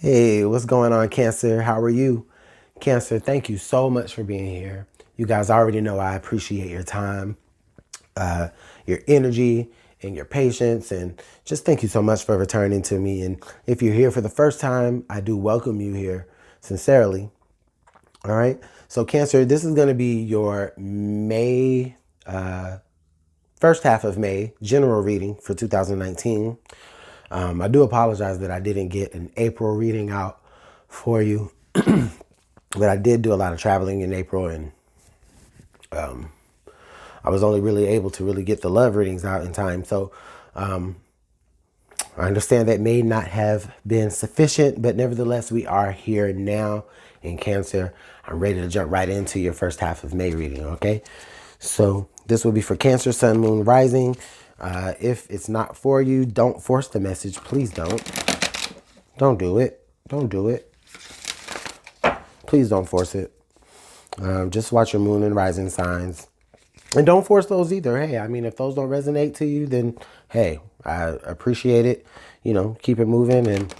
Hey, what's going on, Cancer? How are you? Cancer, thank you so much for being here. You guys already know I appreciate your time, your energy, and your patience. And just thank you so much for returning to me. And if you're here for the first time, I do welcome you here sincerely. All right. So, Cancer, this is going to be your May, first half of May general reading for 2019. I do apologize that I didn't get an April reading out for you. But I did do a lot of traveling in April, and I was only really able to really get the love readings out in time. So I understand that may not have been sufficient, but nevertheless, we are here now in Cancer. I'm ready to jump right into your first half of May reading, okay? So this will be for Cancer, Sun, Moon, Rising. If it's not for you, don't force the message. Please don't. Don't do it. Don't do it. Please don't force it. Just watch your moon and rising signs. And don't force those either. Hey, I mean, if those don't resonate to you, then hey, I appreciate it. You know, keep it moving. And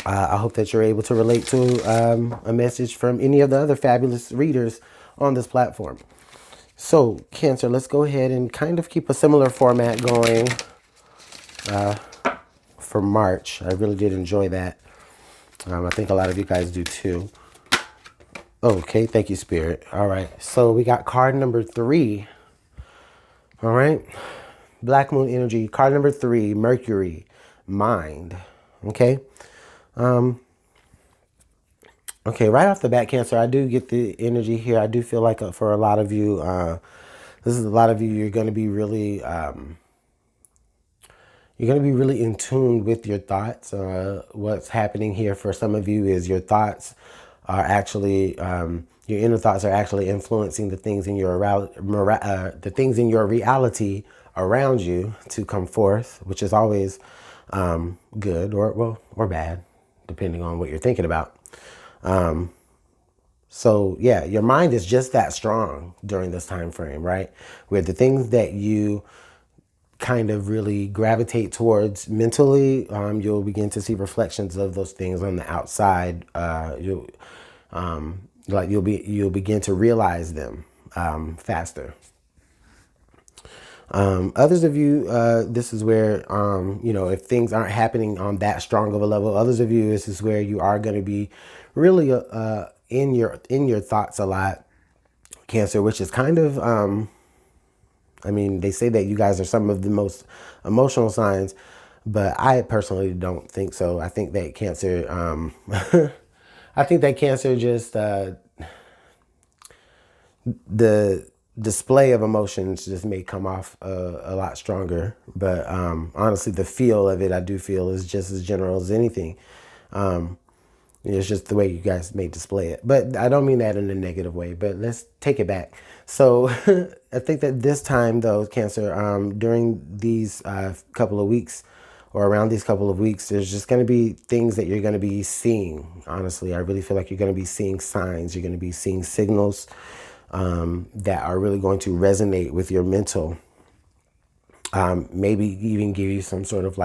I hope that you're able to relate to a message from any of the other fabulous readers on this platform. So, Cancer, let's go ahead and kind of keep a similar format going for March. I really did enjoy that. I think a lot of you guys do too. Okay, thank you, Spirit. All right, so we got card number 3. All right, Black Moon Energy, card number 3, Mercury, Mind. Okay. Okay, right off the bat, Cancer, I do get the energy here. I do feel like for a lot of you, this is a lot of you, you're going to be really, in tune with your thoughts. What's happening here for some of you is your thoughts are actually, your inner thoughts are actually influencing the things in your reality around you to come forth, which is always good or bad, depending on what you're thinking about. So yeah, your mind is just that strong during this time frame, right? Where the things that you kind of really gravitate towards mentally, you'll begin to see reflections of those things on the outside. You'll begin to realize them faster. Others of you, this is where, if things aren't happening on that strong of a level, others of you, this is where you are going to be really in your thoughts a lot, Cancer, which is kind of, they say that you guys are some of the most emotional signs, but I personally don't think so. I think that Cancer, I think that Cancer just, the display of emotions just may come off a lot stronger. But honestly, the feel of it, I do feel, is just as general as anything. It's just the way you guys may display it. But I don't mean that in a negative way, but let's take it back. So I think that this time, though, Cancer, during these couple of weeks, or around these couple of weeks, there's just going to be things that you're going to be seeing. Honestly, I really feel like you're going to be seeing signs. You're going to be seeing signals that are really going to resonate with your mental. Maybe even give you some sort of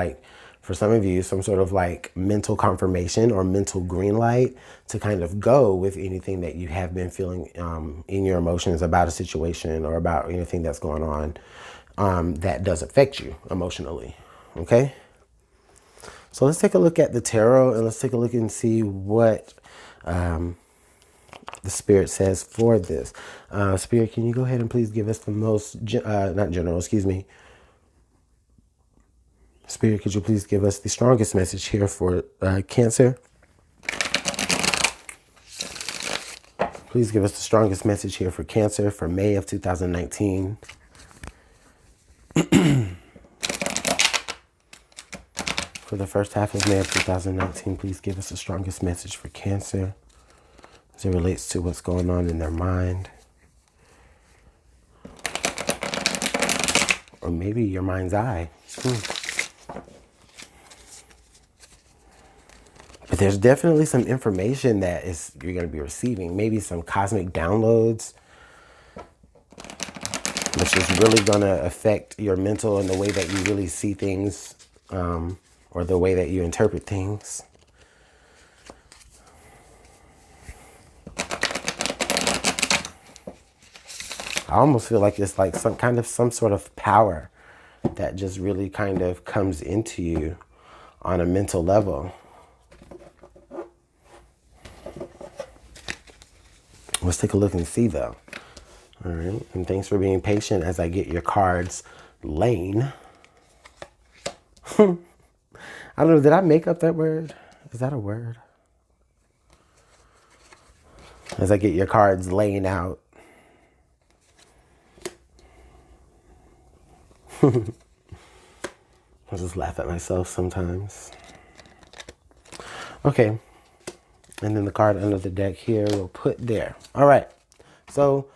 for some of you, some sort of mental confirmation or mental green light to kind of go with anything that you have been feeling in your emotions about a situation or about anything that's going on that does affect you emotionally. Okay? So let's take a look at the tarot and let's take a look and see what the Spirit says for this. Spirit, can you go ahead and please give us the most, not general, excuse me. Spirit, could you please give us the strongest message here for Cancer? Please give us the strongest message here for Cancer for May of 2019. For the first half of May of 2019, please give us the strongest message for Cancer as it relates to what's going on in their mind. Or maybe your mind's eye. But there's definitely some information that you're going to be receiving. Maybe some cosmic downloads, which is really going to affect your mental and the way that you really see things, or the way that you interpret things. I almost feel like it's like some sort of power that just really kind of comes into you on a mental level. Let's take a look and see though. All right, and thanks for being patient as I get your cards laying. I don't know, did I make up that word? Is that a word? As I get your cards laying out. I just laugh at myself sometimes. Okay. And then the card under the deck here we'll put there. All right. So,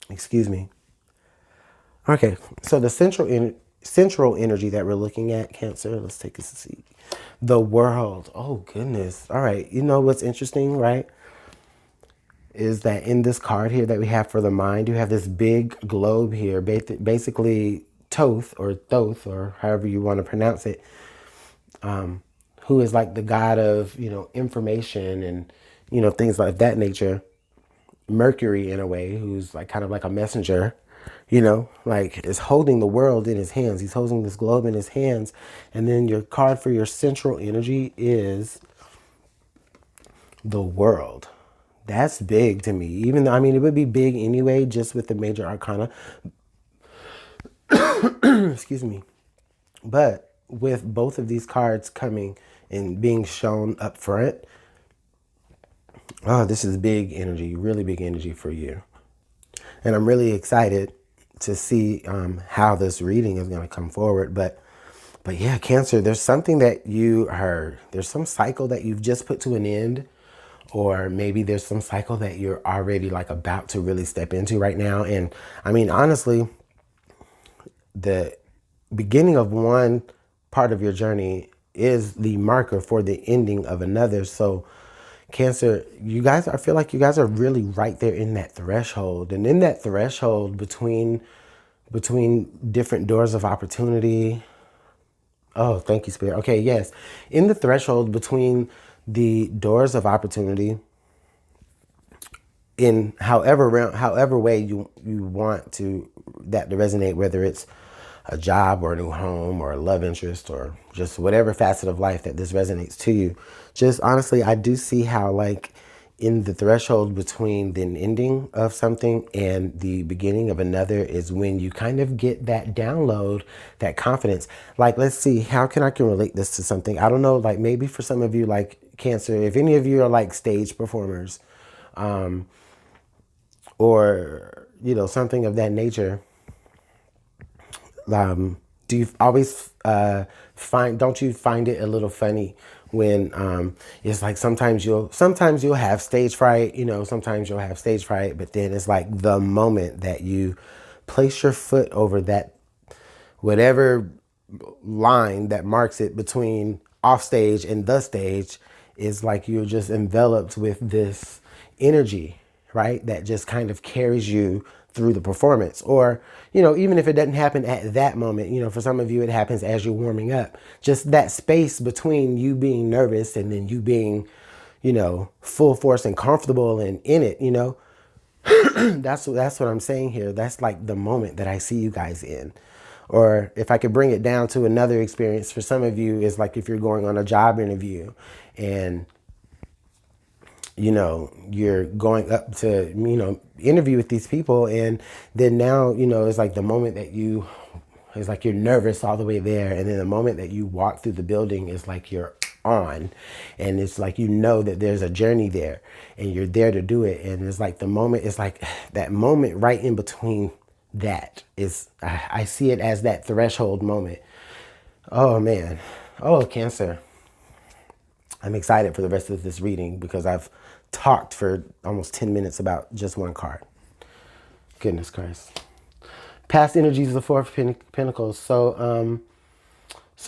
excuse me. Okay. So the central energy that we're looking at, Cancer, let's take a seat. The world. Oh, goodness. All right. You know what's interesting, right? Is that in this card here that we have for the mind, you have this big globe here, basically Thoth, or however you want to pronounce it, who is like the god of, information and, things like that nature. Mercury, in a way, who's like kind of like a messenger, like is holding the world in his hands. He's holding this globe in his hands. And then your card for your central energy is the world. That's big to me. Even though, I mean, it would be big anyway, just with the major arcana. Excuse me. But with both of these cards coming and being shown up front, oh, this is big energy, really big energy for you. And I'm really excited to see how this reading is going to come forward. But yeah, Cancer, there's something that you heard. There's some cycle that you've just put to an end. Or maybe there's some cycle that you're already like about to really step into right now. And I mean, honestly, the beginning of one part of your journey is the marker for the ending of another. So Cancer, I feel like you guys are really right there in that threshold. And in that threshold between different doors of opportunity. Oh, thank you, Spirit. Okay, yes. In the threshold between the doors of opportunity, in however way you want that to resonate, whether it's a job or a new home or a love interest or just whatever facet of life that this resonates to you. Just honestly, I do see how like in the threshold between the ending of something and the beginning of another is when you kind of get that download, that confidence. Like, let's see, how can I relate this to something? I don't know, like maybe for some of you, like Cancer, if any of you are like stage performers, or, something of that nature, do you always don't you find it a little funny when it's like sometimes you'll have stage fright, sometimes you'll have stage fright, but then it's like the moment that you place your foot over that whatever line that marks it between off stage and the stage is like you're just enveloped with this energy, right? That just kind of carries you through the performance. Or, even if it doesn't happen at that moment, for some of you, it happens as you're warming up. Just that space between you being nervous and then you being, full force and comfortable and in it, that's what I'm saying here. That's like the moment that I see you guys in. Or if I could bring it down to another experience for some of you, is like if you're going on a job interview and you're going up to, interview with these people. And then now, it's like the moment that it's like you're nervous all the way there. And then the moment that you walk through the building is like you're on. And it's like, that there's a journey there and you're there to do it. And it's like the moment, it's like that moment right in between that is, I see it as that threshold moment. Oh, man. Oh, Cancer. I'm excited for the rest of this reading because I've talked for almost 10 minutes about just one card. Goodness Christ. Past energies of the Four of Pentacles. So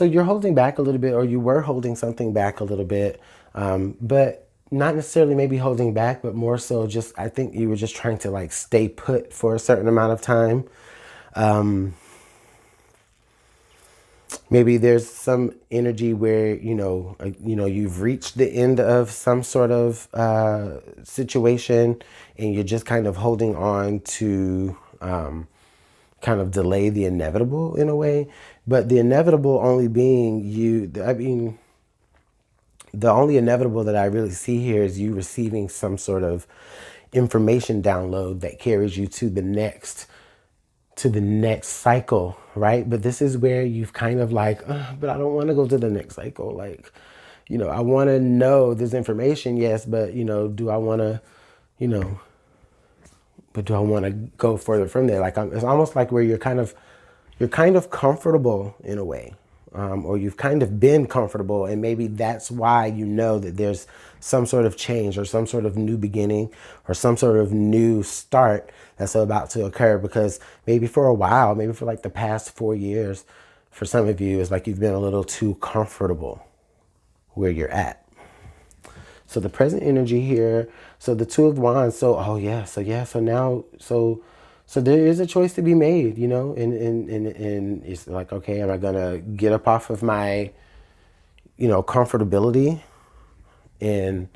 you're holding back a little bit, or you were holding something back a little bit, but not necessarily maybe holding back, but more so just, I think you were just trying to like stay put for a certain amount of time. Maybe there's some energy where, you've reached the end of some sort of situation, and you're just kind of holding on to kind of delay the inevitable in a way. But the inevitable only being the only inevitable that I really see here is you receiving some sort of information download that carries you to the next cycle, right? But this is where you've kind of like, but I don't want to go to the next cycle. Like, I want to know this information, yes, but do I want to, you know, but do I want to go further from there? Like, it's almost like where you're kind of comfortable in a way, or you've kind of been comfortable, and maybe that's why that there's some sort of change or some sort of new beginning or some sort of new start that's about to occur. Because maybe for a while, maybe for like the past 4 years, for some of you, it's like you've been a little too comfortable where you're at. So the present energy here, so the Two of Wands, so there is a choice to be made, and it's like, okay, am I gonna get up off of my, comfortability and,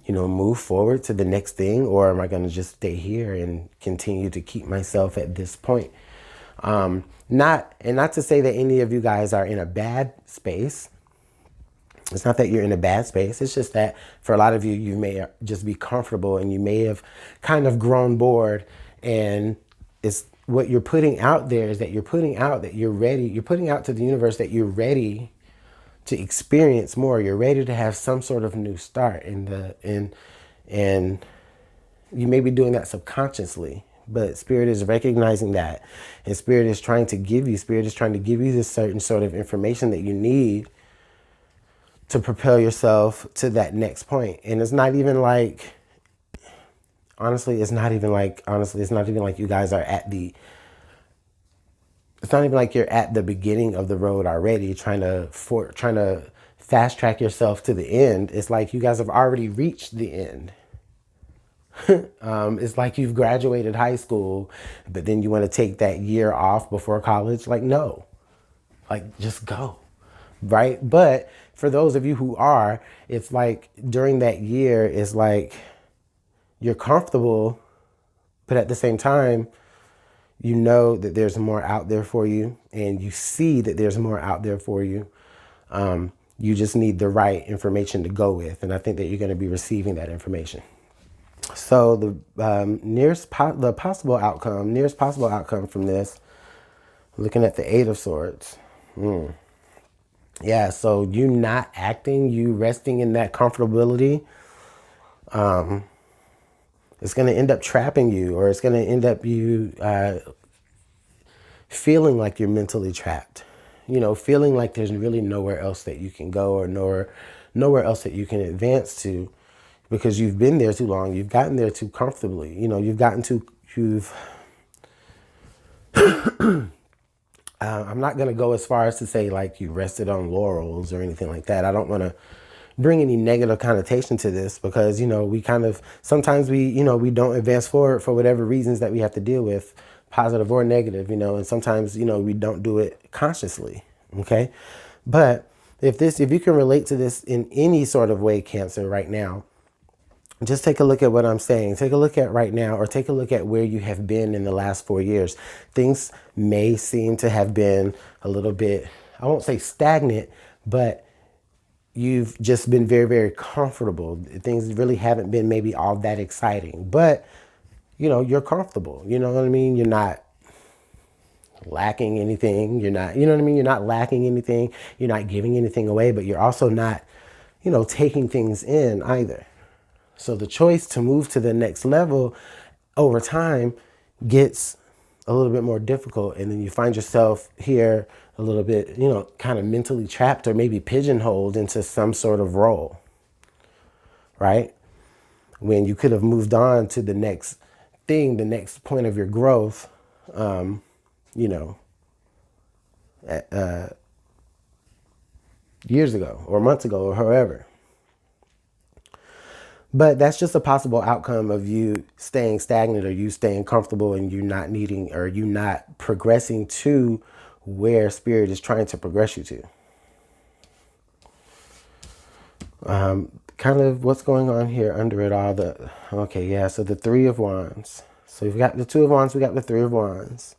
move forward to the next thing, or am I gonna just stay here and continue to keep myself at this point? Not to say that any of you guys are in a bad space. It's not that you're in a bad space. It's just that for a lot of you, you may just be comfortable, and you may have kind of grown bored. And it's what you're putting out there is that you're putting out that you're ready. You're putting out to the universe that you're ready to experience more. You're ready to have some sort of new start. And you may be doing that subconsciously, but Spirit is recognizing that. And Spirit is trying to give you this certain sort of information that you need to propel yourself to that next point. And it's not even like, honestly, it's not even like you guys are it's not even like you're at the beginning of the road already, trying to fast track yourself to the end. It's like you guys have already reached the end. It's like you've graduated high school, but then you want to take that year off before college. Like, no, like, just go. Right? But for those of you who are, it's like during that year, it's like you're comfortable, but at the same time, you know that there's more out there for you, and you see that there's more out there for you. You just need the right information to go with, and I think that you're going to be receiving that information. So the nearest possible outcome from this, looking at the Eight of Swords. Yeah, so you not acting, you resting in that comfortability, it's going to end up trapping you, or it's going to end up you feeling like you're mentally trapped. Feeling like there's really nowhere else that you can go, or nowhere else that you can advance to, because you've been there too long. You've gotten there too comfortably. I'm not going to go as far as to say like you rested on laurels or anything like that. I don't want to bring any negative connotation to this, because, sometimes we don't advance forward for whatever reasons that we have to deal with, positive or negative, and sometimes, we don't do it consciously. Okay. But if you can relate to this in any sort of way, Cancer, right now, just take a look at what I'm saying. Take a look at right now, or take a look at where you have been in the last 4 years. Things may seem to have been a little bit, I won't say stagnant, but you've just been very, very comfortable. Things really haven't been maybe all that exciting, but you're comfortable. You know what I mean? You're not lacking anything. You're not, you know what I mean? You're not lacking anything. You're not giving anything away, but you're also not, taking things in either. So the choice to move to the next level over time gets a little bit more difficult. And then you find yourself here a little bit, kind of mentally trapped, or maybe pigeonholed into some sort of role, right? When you could have moved on to the next thing, the next point of your growth, years ago or months ago or however. But that's just a possible outcome of you staying stagnant, or you staying comfortable, and you not needing, or you not progressing to where Spirit is trying to progress you to. Kind of what's going on here under it all. Okay, yeah, so the Three of Wands. So we've got the Two of Wands, we got the Three of Wands.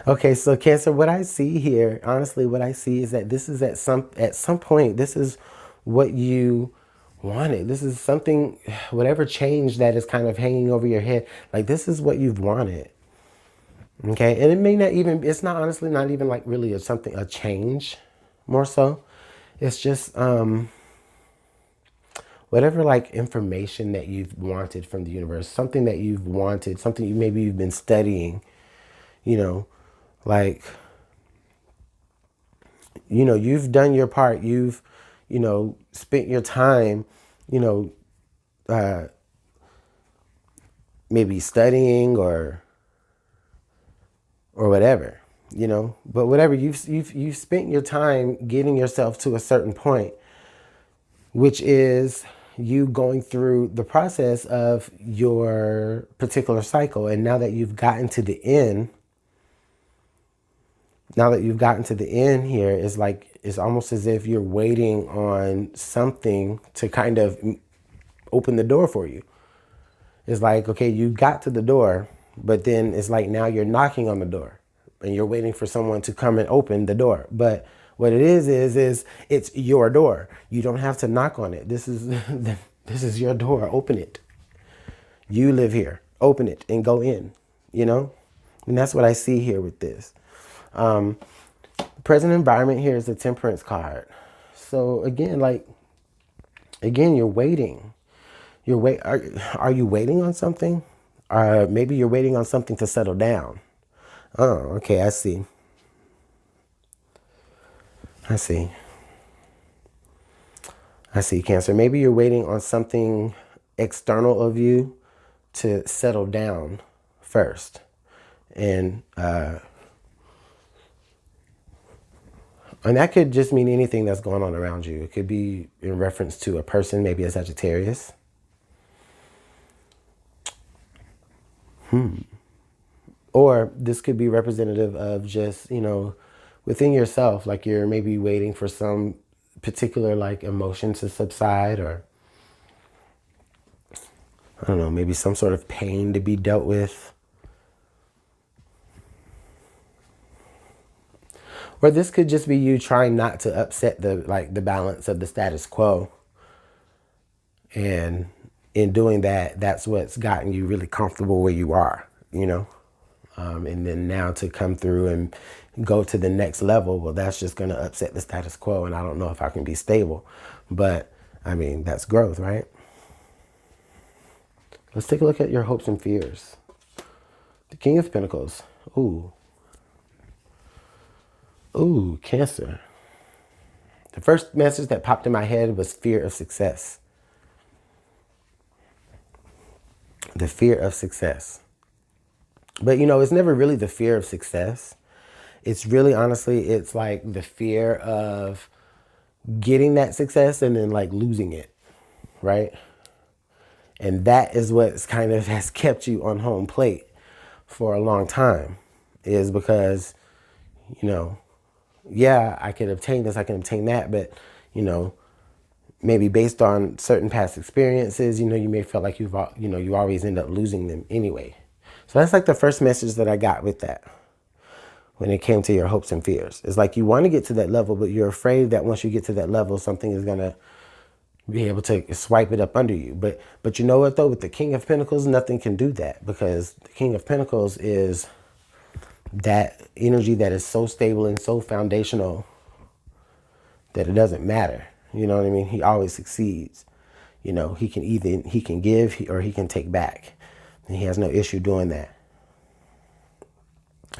Okay, so Cancer, what I see here, honestly, what I see is that this is at some point, this is what you wanted. This is something, whatever change that is kind of hanging over your head, like this is what you've wanted. Okay, and it may not even, it's not honestly not even like really a change, more so. It's just whatever like information that you've wanted from the universe, something that you've wanted, something maybe you've been studying, you know, like, you know, you've done your part. You've, you know, spent your time, you know, maybe studying or whatever, you know, but whatever you've spent your time getting yourself to a certain point, which is you going through the process of your particular cycle. And now that you've gotten to the end, here, it's like, it's almost as if you're waiting on something to kind of open the door for you. It's like, okay, you got to the door, but then it's like now you're knocking on the door and you're waiting for someone to come and open the door. But what it is it's your door. You don't have to knock on it. This is this is your door. Open it. You live here. Open it and go in, you know? And that's what I see here with this. Present environment here is the Temperance card. So again, you're waiting. Are you waiting on something? Maybe you're waiting on something to settle down. Oh, okay, I see. I see, Cancer. Maybe you're waiting on something external of you to settle down first. And that could just mean anything that's going on around you. It could be in reference to a person, maybe a Sagittarius. Or this could be representative of just, you know, within yourself, like you're maybe waiting for some particular like emotion to subside, or I don't know, maybe some sort of pain to be dealt with. Or this could just be you trying not to upset the balance of the status quo. And in doing that, that's what's gotten you really comfortable where you are, you know? And then now to come through and go to the next level, well, that's just going to upset the status quo. And I don't know if I can be stable. But, I mean, that's growth, right? Let's take a look at your hopes and fears. The King of Pentacles. Ooh. Ooh, Cancer. The first message that popped in my head was fear of success. The fear of success. But, you know, it's never really the fear of success. It's really, honestly, it's like the fear of getting that success and then like losing it, right? And that is what's kind of has kept you on home plate for a long time, is because, you know, yeah, I can obtain this, I can obtain that, but, you know, maybe based on certain past experiences, you know, you may feel like you always end up losing them anyway. So that's like the first message that I got with that when it came to your hopes and fears. It's like you want to get to that level, but you're afraid that once you get to that level, something is going to be able to swipe it up under you. But you know what, though? With the King of Pentacles, nothing can do that, because the King of Pentacles is that energy that is so stable and so foundational that it doesn't matter. You know what I mean? He always succeeds. You know, he can give or he can take back. And he has no issue doing that.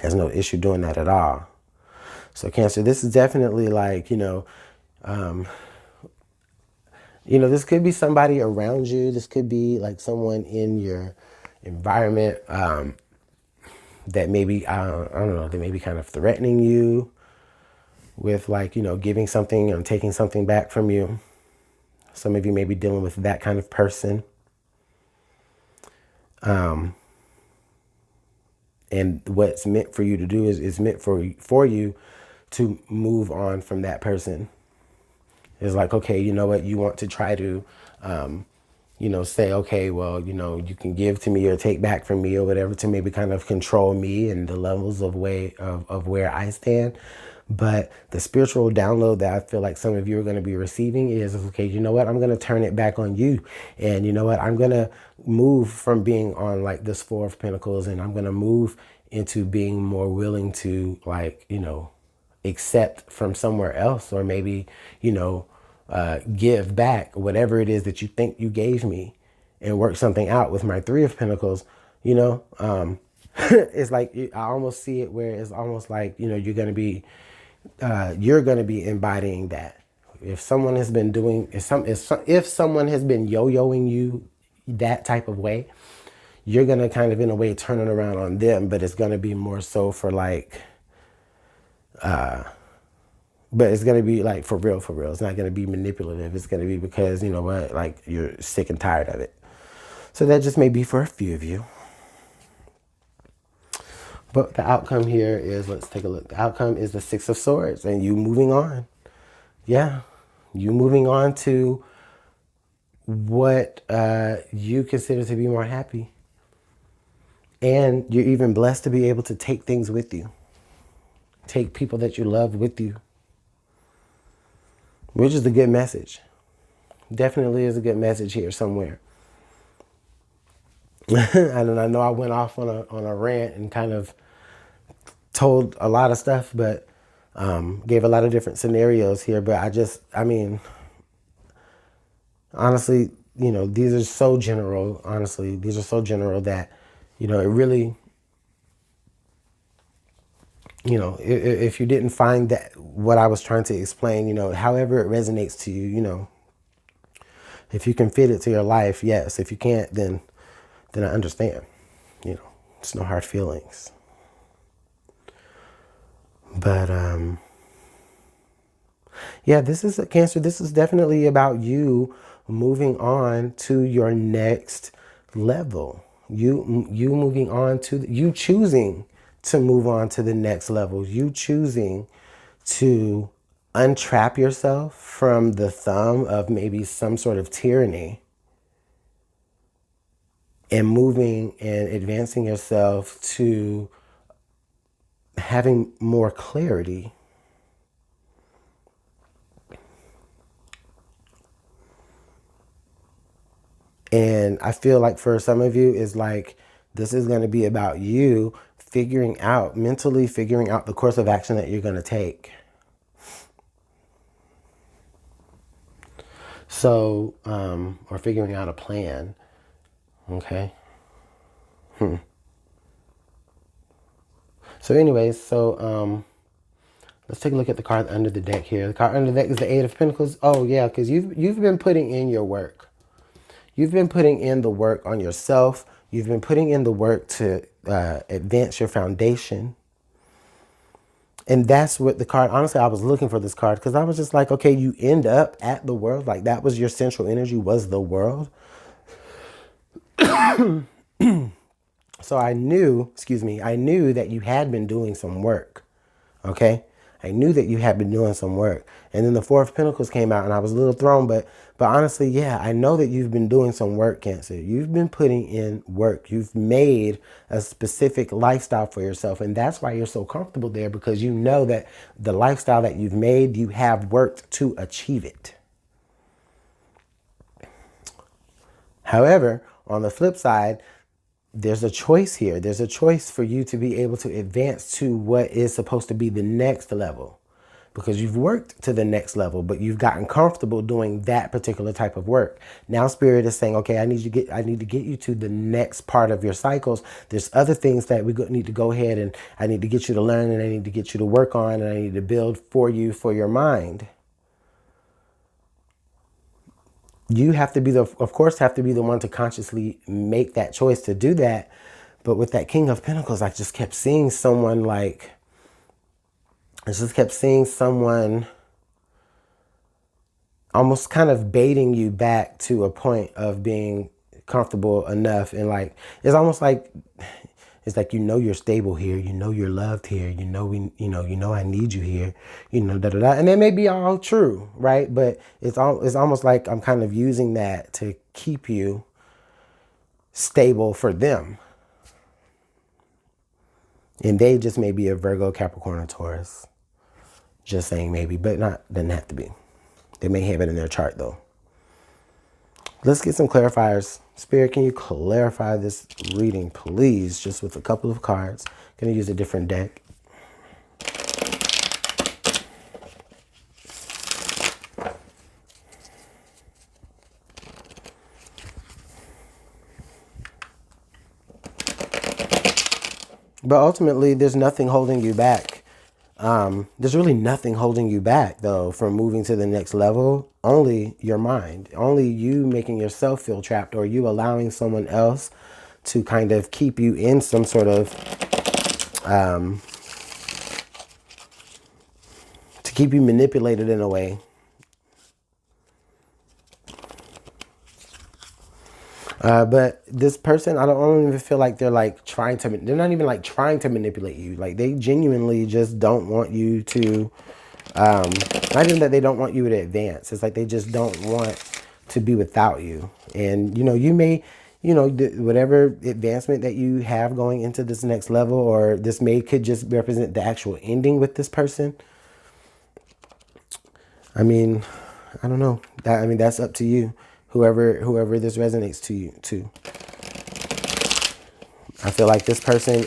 Has no issue doing that at all. So Cancer, this is definitely like, this could be somebody around you. This could be like someone in your environment that maybe, I don't know, they may be kind of threatening you with like, giving something and taking something back from you. Some of you may be dealing with that kind of person. And what's meant for you to do is meant for you to move on from that person. It's like, okay, you know what, you want to try to, say, okay, well, you can give to me or take back from me or whatever to maybe kind of control me and the levels of where I stand. But the spiritual download that I feel like some of you are going to be receiving is, okay, you know what, I'm going to turn it back on you. And you know what, I'm going to move from being on like this Four of Pentacles, and I'm going to move into being more willing to, like, accept from somewhere else, or maybe, give back whatever it is that you think you gave me, and work something out with my Three of Pentacles. It's like, I almost see it where it's almost like, you're going to be embodying that. If someone has been doing, if someone has been yo-yoing you that type of way, you're going to kind of, in a way, turn it around on them, but it's going to be more so for like, but it's going to be like for real, for real. It's not going to be manipulative. It's going to be because, you know what, like, you're sick and tired of it. So that just may be for a few of you. But the outcome here is, let's take a look. The outcome is the Six of Swords, and you moving on. Yeah. You moving on to what you consider to be more happy. And you're even blessed to be able to take things with you. Take people that you love with you. Which is a good message. Definitely is a good message here somewhere. And I know I went off on a rant and kind of told a lot of stuff, but gave a lot of different scenarios here. But honestly, these are so general. Honestly, these are so general that, it really, if you didn't find that what I was trying to explain, however it resonates to you, if you can fit it to your life, yes. If you can't, then I understand. It's no hard feelings. But yeah, this is a Cancer. This is definitely about you moving on to your next level. You moving on to, you choosing to move on to the next level. You choosing to untrap yourself from the thumb of maybe some sort of tyranny, and moving and advancing yourself to having more clarity. And I feel like for some of you, it's like, this is going to be about you mentally figuring out the course of action that you're going to take. So, or figuring out a plan. Okay. So anyways, let's take a look at the card under the deck here. The card under the deck is the Eight of Pentacles. Oh yeah, because you've been putting in your work. You've been putting in the work on yourself. You've been putting in the work to advance your foundation. And that's what the card, honestly, I was looking for this card because I was just like, okay, you end up at the world. Like, that was your central energy, was the world. So I knew that you had been doing some work. Okay? I knew that you had been doing some work. And then the Four of Pentacles came out and I was a little thrown, but honestly, yeah, I know that you've been doing some work, Cancer. You've been putting in work. You've made a specific lifestyle for yourself. And that's why you're so comfortable there, because you know that the lifestyle that you've made, you have worked to achieve it. However, on the flip side, there's a choice here. There's a choice for you to be able to advance to what is supposed to be the next level, because you've worked to the next level, but you've gotten comfortable doing that particular type of work. Now Spirit is saying, okay, I need to get you to the next part of your cycles. There's other things that we need to go ahead and I need to get you to learn, and I need to get you to work on, and I need to build for you, for your mind. You have to be of course, have to be the one to consciously make that choice to do that. But with that King of Pentacles, I just kept seeing someone almost kind of baiting you back to a point of being comfortable enough. And like, it's almost like It's like, you know, you're stable here. You know, you're loved here. You know, I need you here, you know, da, da, da. And it may be all true, right? But it's almost like I'm kind of using that to keep you stable for them. And they just may be a Virgo, Capricorn, or Taurus. Just saying maybe, but doesn't have to be. They may have it in their chart though. Let's get some clarifiers. Spirit, can you clarify this reading, please? Just with a couple of cards. Gonna use a different deck. But ultimately, there's nothing holding you back. There's really nothing holding you back, though, from moving to the next level. Only your mind. Only you making yourself feel trapped, or you allowing someone else to kind of keep you in some sort of, to keep you manipulated in a way. But this person, I don't even feel like they're like they're not even like trying to manipulate you. Like, they genuinely just don't want you to, not even that they don't want you to advance. It's like they just don't want to be without you. And, you know, you may, you know, whatever advancement that you have going into this next level, or this could just represent the actual ending with this person. I mean, I don't know. That's up to you. Whoever this resonates to you too. I feel like this person,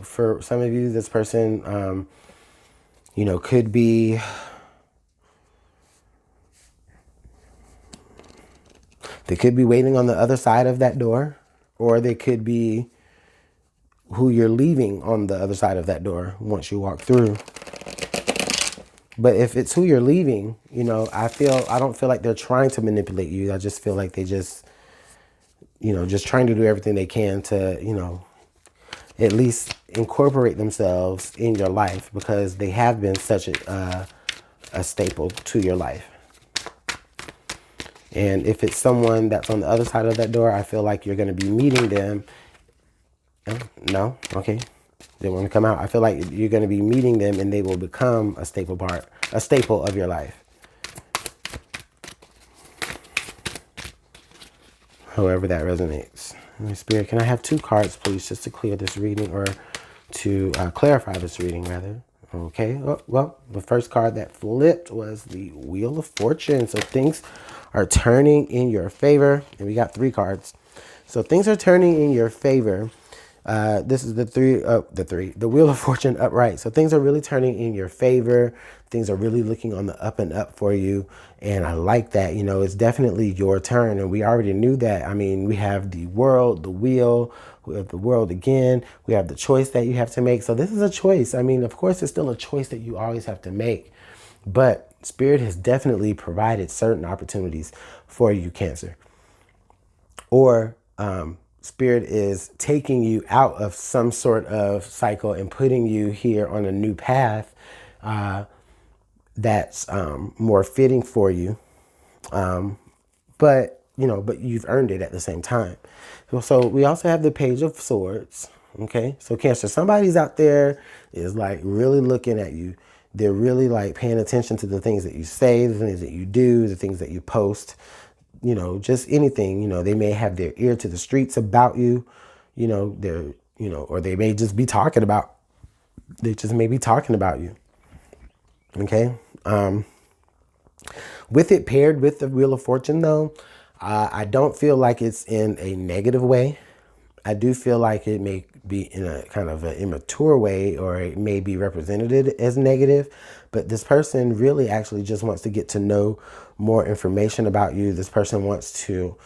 for some of you, this person, you know, could be, they could be waiting on the other side of that door, or they could be who you're leaving on the other side of that door once you walk through. But if it's who you're leaving, you know, I don't feel like they're trying to manipulate you. I just feel like they just, you know, just trying to do everything they can to, you know, at least incorporate themselves in your life, because they have been such a staple to your life. And if it's someone that's on the other side of that door, I feel like you're going to be meeting them. No? Okay. They want to come out. I feel like you're going to be meeting them, and they will become a staple of your life. However that resonates. Spirit, can I have 2 cards, please, just to clear this reading, or to clarify this reading, rather? Okay. Oh, well, the first card that flipped was the Wheel of Fortune. So things are turning in your favor. And we got 3 cards. So things are turning in your favor. This is the Wheel of Fortune upright. So things are really turning in your favor. Things are really looking on the up and up for you. And I like that. You know, it's definitely your turn. And we already knew that. I mean, we have the world, the wheel, we have the world again. We have the choice that you have to make. So this is a choice. I mean, of course, it's still a choice that you always have to make. But Spirit has definitely provided certain opportunities for you, Cancer. Or, Spirit is taking you out of some sort of cycle and putting you here on a new path that's more fitting for you. But you've earned it at the same time. So we also have the Page of Swords. Okay, so Cancer, somebody's out there is like really looking at you. They're really like paying attention to the things that you say, the things that you do, the things that you post. You know, just anything. You know, they may have their ear to the streets about you. You know, or they may just be talking about. They just may be talking about you. Okay. With it paired with the Wheel of Fortune, though, I don't feel like it's in a negative way. I do feel like it may be in a kind of an immature way, or it may be represented as negative. But this person really actually just wants to get to know more information about you. This person wants to,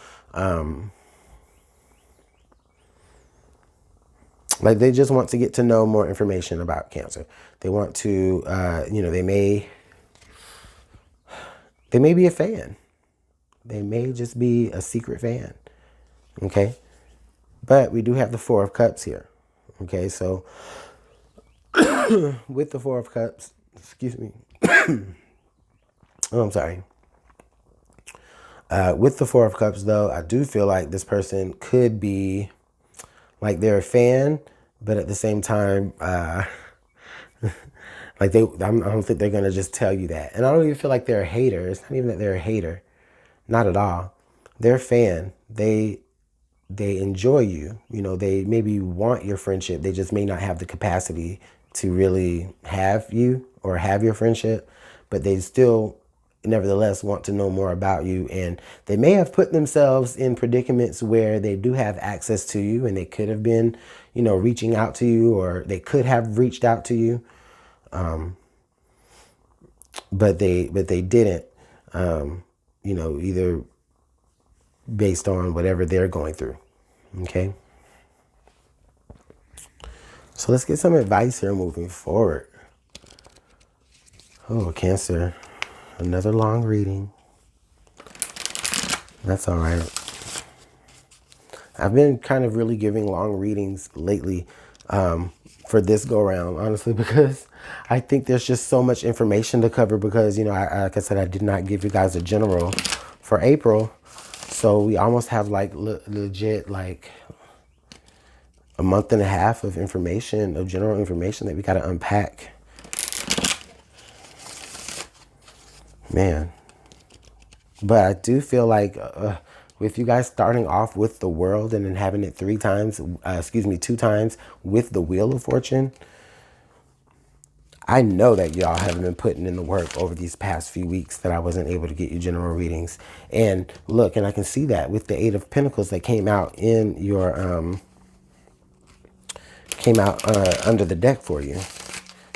they just want to get to know more information about Cancer. They want to, they may be a fan. They may just be a secret fan. Okay. But we do have the Four of Cups here. Okay. So with the Four of Cups, excuse me. Oh, I'm sorry. With the Four of Cups, though, I do feel like this person could be like they're a fan, but at the same time, like I don't think they're going to just tell you that. And I don't even feel like they're a hater. It's not even that they're a hater. Not at all. They're a fan. They enjoy you. You know, they maybe want your friendship. They just may not have the capacity to really have you or have your friendship, but they still nevertheless want to know more about you. And they may have put themselves in predicaments where they do have access to you, and they could have been, you know, reaching out to you, or they could have reached out to you. But they didn't, you know, either based on whatever they're going through. Okay. So let's get some advice here moving forward. Oh, Cancer, another long reading. That's all right. I've been kind of really giving long readings lately, for this go around, honestly, because I think there's just so much information to cover because, you know, like I said, I did not give you guys a general for April. So we almost have like legit like a month and a half of information, of general information that we got to unpack. Man. But I do feel like with you guys starting off with the world and then having it two times with the Wheel of Fortune, I know that y'all have been putting in the work over these past few weeks that I wasn't able to get you general readings. And look, and I can see that with the Eight of Pentacles that came out in your, under the deck for you.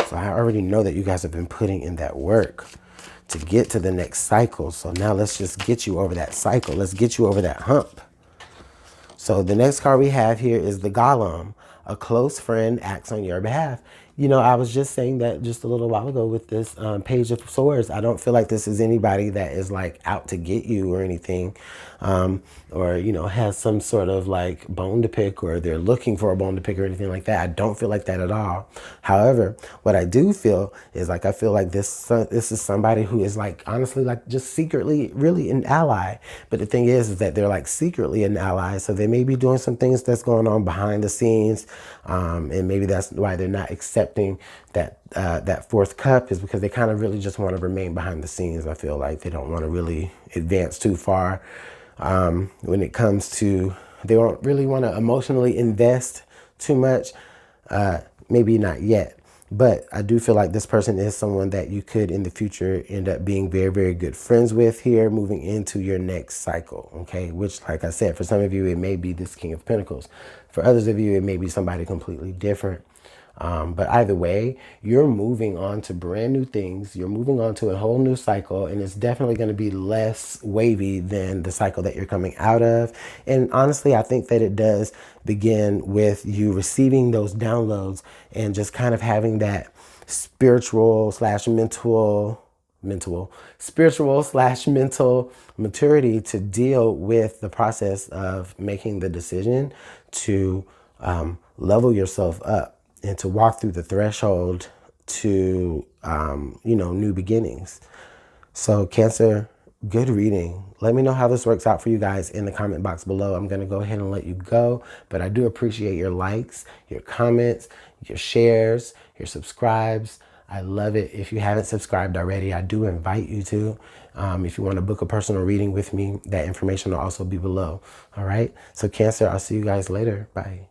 So I already know that you guys have been putting in that work to get to the next cycle. So now let's just get you over that cycle. Let's get you over that hump. So the next card we have here is the Golem. A close friend acts on your behalf. You know, I was just saying that just a little while ago with this Page of Swords. I don't feel like this is anybody that is like out to get you or anything, or, you know, has some sort of like bone to pick, or they're looking for a bone to pick or anything like that. I don't feel like that at all. However, what I do feel is like, I feel like this is somebody who is like, honestly, like just secretly really an ally. But the thing is that they're like secretly an ally. So they may be doing some things that's going on behind the scenes. And maybe that's why they're not accepting that fourth cup, is because they kind of really just want to remain behind the scenes. I feel like they don't want to really advance too far when it comes to, they don't really want to emotionally invest too much. Maybe not yet. But I do feel like this person is someone that you could in the future end up being very, very good friends with here moving into your next cycle. Okay. Which, like I said, for some of you, it may be this King of Pentacles. For others of you, it may be somebody completely different. But either way, you're moving on to brand new things. You're moving on to a whole new cycle, and it's definitely going to be less wavy than the cycle that you're coming out of. And honestly, I think that it does begin with you receiving those downloads and just kind of having that spiritual slash mental maturity to deal with the process of making the decision to level yourself up and to walk through the threshold to, you know, new beginnings. So Cancer, good reading. Let me know how this works out for you guys in the comment box below. I'm going to go ahead and let you go, but I do appreciate your likes, your comments, your shares, your subscribes. I love it. If you haven't subscribed already, I do invite you to. If you want to book a personal reading with me, that information will also be below. All right. So Cancer, I'll see you guys later. Bye.